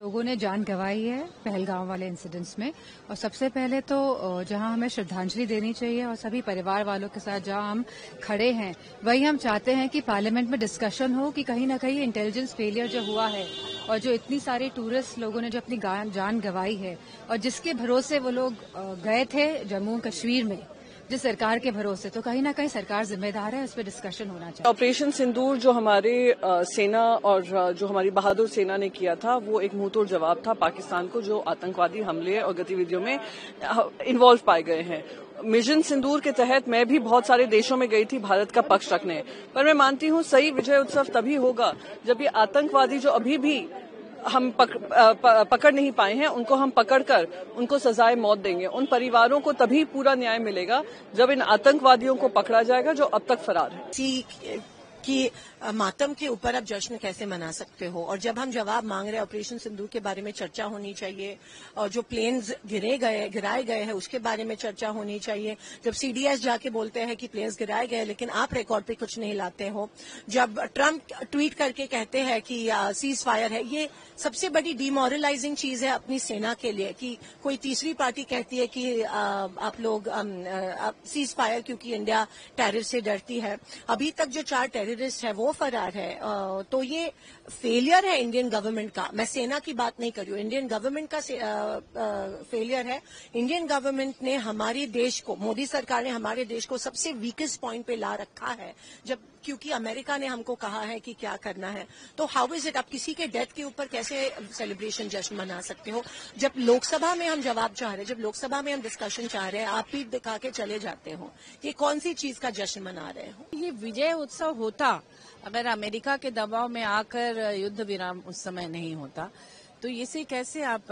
लोगों ने जान गंवाई है पहलगाम वाले इंसिडेंट्स में। और सबसे पहले तो जहां हमें श्रद्धांजलि देनी चाहिए और सभी परिवार वालों के साथ जहां हम खड़े हैं, वही हम चाहते हैं कि पार्लियामेंट में डिस्कशन हो कि कहीं ना कहीं इंटेलिजेंस फेलियर जो हुआ है और जो इतनी सारी टूरिस्ट लोगों ने जो अपनी जान गंवाई है और जिसके भरोसे वो लोग गए थे जम्मू कश्मीर में, जिस सरकार के भरोसे, तो कहीं ना कहीं सरकार जिम्मेदार है, उस पर डिस्कशन होना चाहिए। ऑपरेशन सिंदूर जो हमारे सेना और जो हमारी बहादुर सेना ने किया था, वो एक मुंहतोड़ जवाब था पाकिस्तान को, जो आतंकवादी हमले और गतिविधियों में इन्वॉल्व पाए गए हैं। मिशन सिंदूर के तहत मैं भी बहुत सारे देशों में गई थी भारत का पक्ष रखने, पर मैं मानती हूँ सही विजय उत्सव तभी होगा जब ये आतंकवादी जो अभी भी हम पकड़ नहीं पाए हैं, उनको हम पकड़कर उनको सजाए मौत देंगे। उन परिवारों को तभी पूरा न्याय मिलेगा जब इन आतंकवादियों को पकड़ा जाएगा जो अब तक फरार है। कि मातम के ऊपर आप जश्न कैसे मना सकते हो, और जब हम जवाब मांग रहे हैं ऑपरेशन सिंदूर के बारे में चर्चा होनी चाहिए, और जो प्लेन्स गिराए गए हैं उसके बारे में चर्चा होनी चाहिए। जब सीडीएस जाके बोलते हैं कि प्लेन्स गिराए गए लेकिन आप रिकॉर्ड पे कुछ नहीं लाते हो, जब ट्रंप ट्वीट करके कहते हैं कि सीज फायर है, ये सबसे बड़ी डिमोरलाइजिंग चीज है अपनी सेना के लिए कि कोई तीसरी पार्टी कहती है कि आप लोग सीज फायर, क्योंकि इंडिया टेररिस्ट से डरती है। अभी तक जो 4 टेररिस्ट है वो फरार है। तो ये फेलियर है इंडियन गवर्नमेंट का। मैं सेना की बात नहीं कर रही हूँ, इंडियन गवर्नमेंट का फेलियर है। इंडियन गवर्नमेंट ने हमारे देश को, मोदी सरकार ने हमारे देश को सबसे वीकेस्ट पॉइंट पे ला रखा है, जब क्योंकि अमेरिका ने हमको कहा है कि क्या करना है। तो हाउ इज इट, आप किसी के डेथ के ऊपर कैसे सेलिब्रेशन जश्न मना सकते हो? जब लोकसभा में हम जवाब चाह रहे हैं, जब लोकसभा में हम डिस्कशन चाह रहे हैं, आप पीठ दिखा के चले जाते हो। ये कौन सी चीज का जश्न मना रहे हो? ये विजय उत्सव होता अगर अमेरिका के दबाव में आकर युद्ध विराम उस समय नहीं होता, तो इसे कैसे आप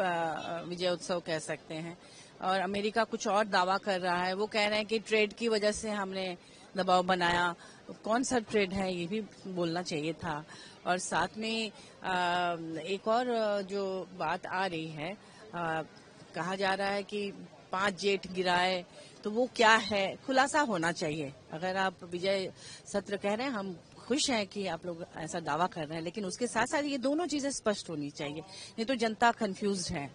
विजय उत्सव कह सकते हैं? और अमेरिका कुछ और दावा कर रहा है, वो कह रहे हैं कि ट्रेड की वजह से हमने दबाव बनाया। कौन सा ट्रेड है ये भी बोलना चाहिए था। और साथ में एक और जो बात आ रही है, कहा जा रहा है कि 5 जेट गिराए, तो वो क्या है, खुलासा होना चाहिए। अगर आप विजय सत्र कह रहे हैं, हम खुश हैं कि आप लोग ऐसा दावा कर रहे हैं, लेकिन उसके साथ साथ ये दोनों चीजें स्पष्ट होनी चाहिए, नहीं तो जनता कंफ्यूज्ड है।